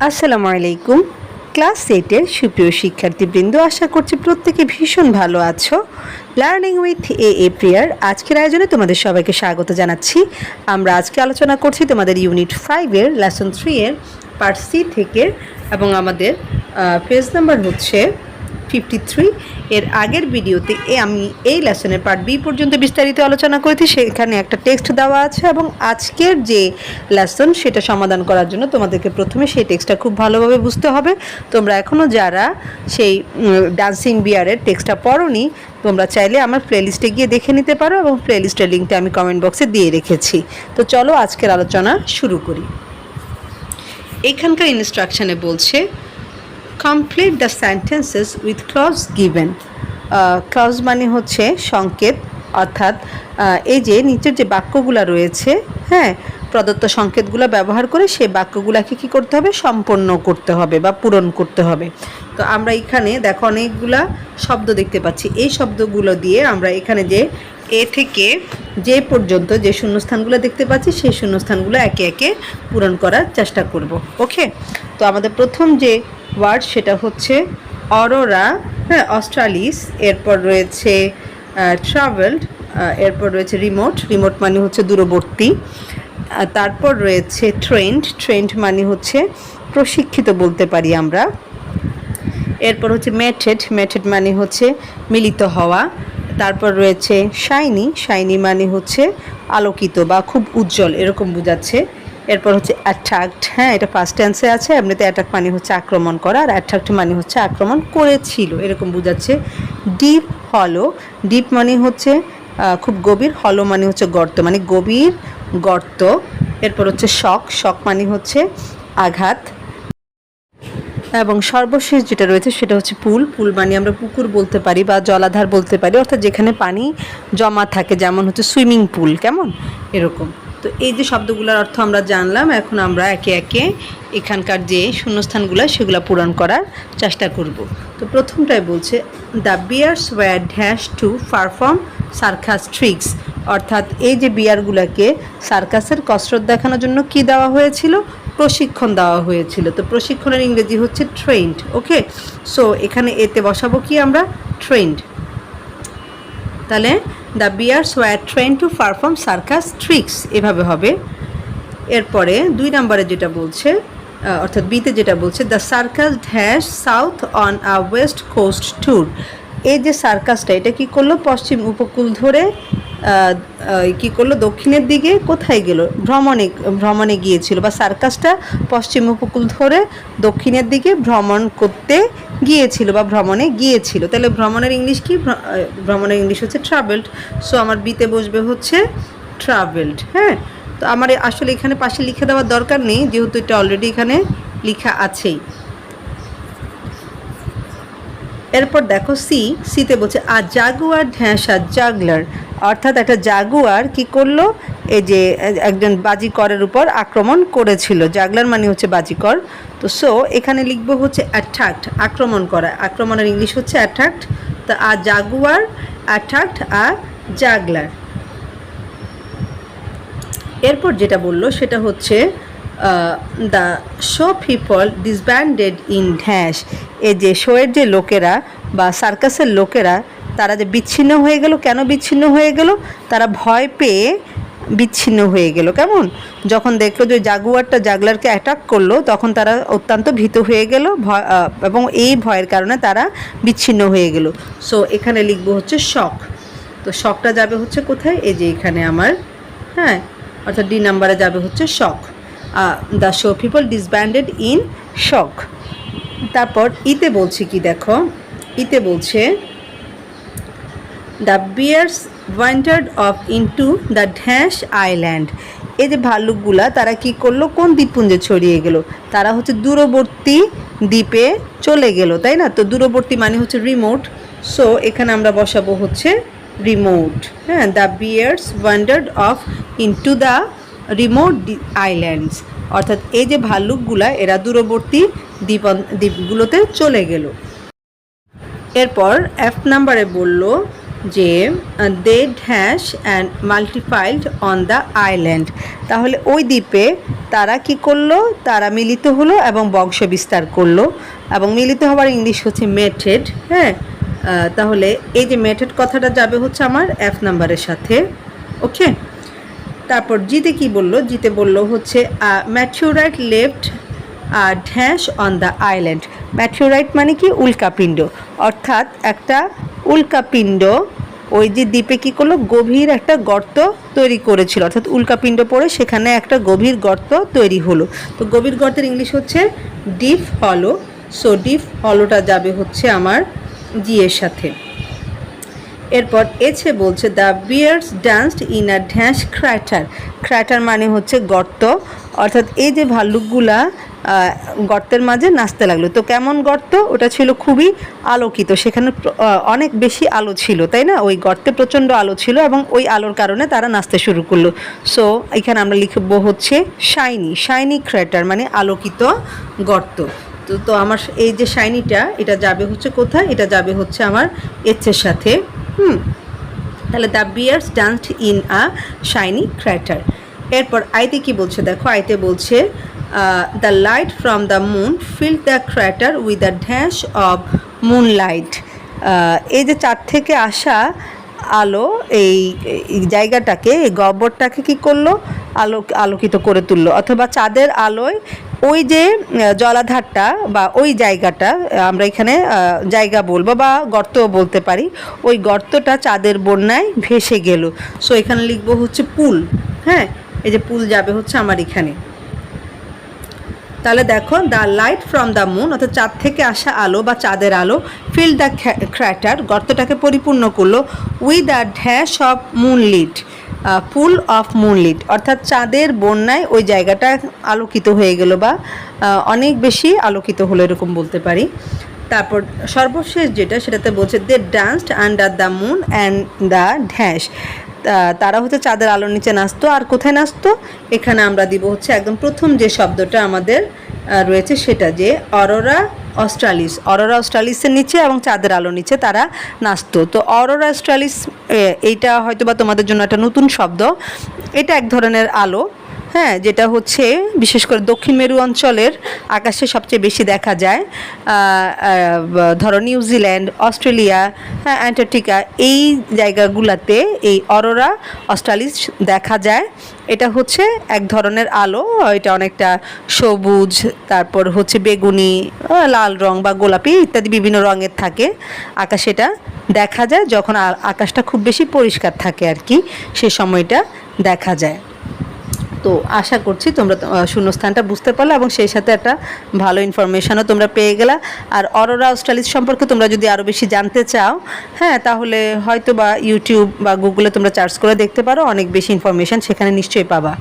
আসসালামু আলাইকুম। ক্লাস 8-এর সুপ্রিয় শিক্ষার্থীবৃন্দ, আশা করছি প্রত্যেকে ভীষণ ভালো আছো। লার্নিং উইথ এ প্রিয়ার আজকের আয়োজনে তোমাদের সবাইকে স্বাগত জানাচ্ছি। আমরা আজকে আলোচনা করছি তোমাদের ইউনিট 5-এর লেসন 3-এর পার্ট সি থেকে, এবং আমাদের পেজ নাম্বার হচ্ছে 53। এর আগের ভিডিওতে আমি এই লেসনের পার্ট বি পর্যন্ত বিস্তারিত আলোচনা করেছি, সেখানে একটা টেক্সট দেওয়া আছে, এবং আজকের যে লেসন সেটা সমাধান করার জন্য তোমাদেরকে প্রথমে সেই টেক্সটটা খুব ভালোভাবে বুঝতে হবে। তোমরা এখনও যারা সেই ডান্সিং বিয়ারের টেক্সটটা পড়োনি, তোমরা চাইলে আমার প্লেলিস্টে গিয়ে দেখে নিতে পারো, এবং প্লেলিস্টের লিঙ্কটা আমি কমেন্ট বক্সে দিয়ে রেখেছি। তো চলো আজকের আলোচনা শুরু করি। এইখানকার ইনস্ট্রাকশানে বলছে complete the sentences with clause given. Clause মানে হচ্ছে সংকেত, অর্থাৎ এই যে নিচের যে বাক্যগুলো রয়েছে, হ্যাঁ, প্রদত্ত সংকেতগুলো ব্যবহার করে সেই বাক্যগুলোকে কী করতে হবে, সম্পন্ন করতে হবে বা পূরণ করতে হবে। তো আমরা এখানে দেখো অনেকগুলা শব্দ দেখতে পাচ্ছি। এই শব্দগুলো দিয়ে আমরা এখানে যে এ থেকে যে পর্যন্ত যে শূন্যস্থানগুলো দেখতে পাচ্ছি সেই শূন্যস্থানগুলো একে একে পূরণ করার চেষ্টা করব। ওকে, তো আমাদের প্রথম যে ওয়ার্ড সেটা হচ্ছে অরোরা, হ্যাঁ, অস্ট্রালিস। এরপর রয়েছে ট্রাভেলড, এরপর রয়েছে রিমোট, রিমোট মানে হচ্ছে দূরবর্তী। তারপর রয়েছে ট্রেন্ড, ট্রেন্ড মানে হচ্ছে প্রশিক্ষিত বলতে পারি আমরা। এরপর হচ্ছে মেটেড, মেটেড মানে হচ্ছে মিলিত হওয়া। তারপর রয়েছে শাইনি, শাইনি মানে হচ্ছে আলোকিত বা খুব উজ্জ্বল এরকম বোঝাচ্ছে। এরপর হচ্ছে অ্যাট্রাক্ট, হ্যাঁ, এটা ফার্স্ট টেন্সে আছে। এমনিতে অ্যাট্রাক্ট মানে হচ্ছে আক্রমণ করা, আর অ্যাট্রাক্ট মানে হচ্ছে আক্রমণ করেছিল এরকম বোঝাচ্ছে। ডিপ হলো, ডিপ মানে হচ্ছে খুব গভীর, হলো মানে হচ্ছে গর্ত, মানে গভীর গর্ত। এরপর হচ্ছে শক, শক মানে হচ্ছে আঘাত। এবং সর্বশেষ যেটা রয়েছে সেটা হচ্ছে পুল, পুল মানে আমরা পুকুর বলতে পারি বা জলাধার বলতে পারি, অর্থাৎ যেখানে পানি জমা থাকে, যেমন হচ্ছে সুইমিং পুল, কেমন এরকম। তো এই যে শব্দগুলোর অর্থ আমরা জানলাম, এখন আমরা একে একে এখানকার যে শূন্যস্থানগুলো সেগুলো পূরণ করার চেষ্টা করব। তো প্রথমটাই বলছে the bears were dash to perform circus tricks, অর্থাৎ এই যে বিয়ারগুলোকে সার্কাসের কসরত দেখানোর জন্য কি দেওয়া হয়েছিল, প্রশিক্ষণ দেওয়া হয়েছিল। তো প্রশিক্ষণের ইংরেজি হচ্ছে ট্রেন্ড। ওকে, সো এখানে এতে বসাবো কি আমরা, ট্রেন্ড। তাহলে the bears were train to perform circus tricks, এভাবে হবে। এরপরে 2 নম্বরে যেটা বলছে, অর্থাৎ বিতে যেটা বলছে the circus dash south on a west coast tour. এই যে সার্কাসটা এটা কি করলো, পশ্চিম উপকূল ধরে কি করলো, দক্ষিণের দিকে কোথায় গেল, ভ্রমণে গিয়েছিল, বা সার্কাসটা পশ্চিম উপকূল ধরে দক্ষিণের দিকে ভ্রমণ করতে গিয়েছিল বা ভ্রমণে গিয়েছিল। তাহলে ভ্রমণের ইংলিশ কি, ভ্রমণের ইংলিশ হচ্ছে ট্রাভেলড। সো আমার বিতে বসবে হচ্ছে ট্রাভেলড। হ্যাঁ, তো আমার আসলে এখানে পাশে লিখে দেওয়ার দরকার নেই, যেহেতু এটা অলরেডি এখানে লেখা আছেই। এরপর দেখো সিতে বলছে আ জাগুয়ার ঢ্যাঁস আর জাগলার, অর্থাৎ একটা জাগুয়ার কি করলো, এই যে একজন বাজিকরের উপর আক্রমণ করেছিল। জাগলার মানে হচ্ছে বাজিকর। তো সো এখানে লিখবো হচ্ছে অ্যাট্রাক্ট, আক্রমণ করা, আক্রমণের ইংলিশ হচ্ছে অ্যাট্রাক্ট। তো আ জাগুয়ার অ্যাট্রাক্ট আ জাগলার। এরপর যেটা বললো সেটা হচ্ছে the show people disbanded in dash, এই যে শোয়ের যে লোকেরা বা সার্কাসের লোকেরা তারা যে বিচ্ছিন্ন হয়ে গেল, কেন বিচ্ছিন্ন হয়ে গেল, তারা ভয় পেয়ে বিচ্ছিন্ন হয়ে গেল। কেমন, যখন দেখলো যে জাগুয়ারটা জাগলারকে অ্যাটাক করলো, তখন তারা অত্যন্ত ভীত হয়ে গেল, এবং এই ভয়ের কারণে তারা বিচ্ছিন্ন হয়ে গেল। সো এখানে লিখবো হচ্ছে শক। তো শকটা যাবে হচ্ছে কোথায়, এই যে এখানে আমার, হ্যাঁ, অর্থাৎ ডি নাম্বারে যাবে হচ্ছে shock. The show people disbanded in shock. তারপর ইতে বলছে কি দেখো, ইতে বলছে the bears wandered off into the dash island. এই যে ভাল্লুকগুলা তারা কি করলো, কোন দ্বীপপুঞ্জে ছড়িয়ে গেল, তারা হচ্ছে দূরবর্তী দ্বীপে চলে গেল, তাই না। তো দূরবর্তী মানে হচ্ছে রিমোট। সো এখানে আমরা বসাবো হচ্ছে রিমোট। হ্যাঁ, the bears wandered off into the remote islands, অর্থাৎ এই যে ভাল্লুকগুলা এরা দূরবর্তী দ্বীপগুলোতে চলে গেল। এরপর এফ নাম্বারে বলল যে they dash and multiplied on the island, তাহলে ওই দ্বীপে তারা কি করলো, তারা মিলিত হলো এবং বংশ বিস্তার করলো। এবং মিলিত হওয়ার ইংলিশ হচ্ছে মেটেড। হ্যাঁ, তাহলে এই যে মেটেড কথাটা যাবে হচ্ছে আমার F নাম্বারের সাথে। ওকে, তারপর জিতে কি বললো, জিতে বললো হচ্ছে meteorite left dash on the island. Meteorite মানে কি, উল্কাপিণ্ড, অর্থাৎ একটা উল্কাপিণ্ড ওই যে দ্বীপে কী করলো, গভীর একটা গর্ত তৈরি করেছিল, অর্থাৎ উল্কাপিণ্ড পড়ে সেখানে একটা গভীর গর্ত তৈরি হলো। তো গভীর গর্তের ইংলিশ হচ্ছে ডিপ হলো। সো ডিপ হলোটা যাবে হচ্ছে আমার জি এর সাথে। এরপর এছে বলছে the bears danced in a dash crater. Crater মানে হচ্ছে গর্ত, অর্থাৎ এই যে ভাল্লুকগুলা গর্তের মাঝে নাচতে লাগলো। তো কেমন গর্ত, ওটা ছিল খুবই আলোকিত, সেখানে অনেক বেশি আলো ছিল, তাই না? ওই গর্তে প্রচণ্ড আলো ছিল এবং ওই আলোর কারণে তারা নাচতে শুরু করলো। সো এখানে আমরা লিখব হচ্ছে শাইনি। শাইনি ক্র্যাটার মানে আলোকিত গর্ত। তো আমার এই যে শাইনিটা, এটা যাবে হচ্ছে কোথায়, এটা যাবে হচ্ছে আমার এর সাথে। তাহলে the bears danced in a shiny crater. এরপর আইতে কি বলছে দেখো, আইতে বলছে the light from the moon fill the crater with the dash of moonlight. এই যে চাঁদ থেকে আসা আলো এই জায়গাটাকে, এই গহ্বরটাকে কী করলো, আলোকিত করে তুললো, অথবা চাঁদের আলোয় ওই যে জলাধারটা বা ওই জায়গাটা, আমরা এখানে জায়গা বলবো বা গর্তও বলতে পারি, ওই গর্তটা চাঁদের বন্যায় ভেসে গেল। সো এখানে লিখবো হচ্ছে পুল। হ্যাঁ, এই যে পুল যাবে হচ্ছে আমার এখানে। তাহলে দেখো the light from the moon, অর্থাৎ চাঁদ থেকে আসা আলো বা চাঁদের আলো, ফিল দ্য ক্র্যাটার গর্তটাকে পরিপূর্ণ করলো, with the dash of moonlit, pool of moonlit, অর্থাৎ চাঁদের বন্যায় ওই জায়গাটা আলোকিত হয়ে গেল বা অনেক বেশি আলোকিত হলো, এরকম বলতে পারি। তারপর সর্বশেষ যেটা, সেটাতে বলছে they danced under the moon and the dash. তারা হচ্ছে চাঁদের আলোর নিচে নাচতো। আর কোথায় নাচতো, এখানে আমরা দিব হচ্ছে একদম প্রথম যে শব্দটা আমাদের রয়েছে সেটা, যে অরোরা অস্ট্রালিস। অরোরা অস্ট্রালিসের নিচে এবং চাঁদের আলোর নিচে তারা নাচতো। তো অরোরা অস্ট্রালিস এইটা হয়তো বা তোমাদের জন্য একটা নতুন শব্দ। এটা এক ধরনের আলো, হ্যাঁ, যেটা হচ্ছে বিশেষ করে দক্ষিণ মেরু অঞ্চলের আকাশে সবচেয়ে বেশি দেখা যায়। ধরো নিউজিল্যান্ড, অস্ট্রেলিয়া, হ্যাঁ, অ্যান্টার্কটিকা, এই জায়গাগুলোতে এই অরোরা অস্ট্রালিস দেখা যায়। এটা হচ্ছে এক ধরনের আলো, এটা অনেকটা সবুজ, তারপর হচ্ছে বেগুনি, লাল রং বা গোলাপি ইত্যাদি বিভিন্ন রঙের থাকে আকাশে। এটা দেখা যায় যখন আকাশটা খুব বেশি পরিষ্কার থাকে আর কি, সে সময়টা দেখা যায়। তো আশা করছি তোমরা শূন্যস্থানটা বুঝতে পারলে এবং সেই সাথে একটা ভালো ইনফরমেশনও তোমরা পেয়ে গেলা। আর অরোরা অস্ট্রালিস সম্পর্কে তোমরা যদি আরও বেশি জানতে চাও, হ্যাঁ, তাহলে হয়তো বা ইউটিউব বা গুগলে তোমরা সার্চ করে দেখতে পারো, অনেক বেশি ইনফরমেশন সেখানে নিশ্চয়ই পাবা।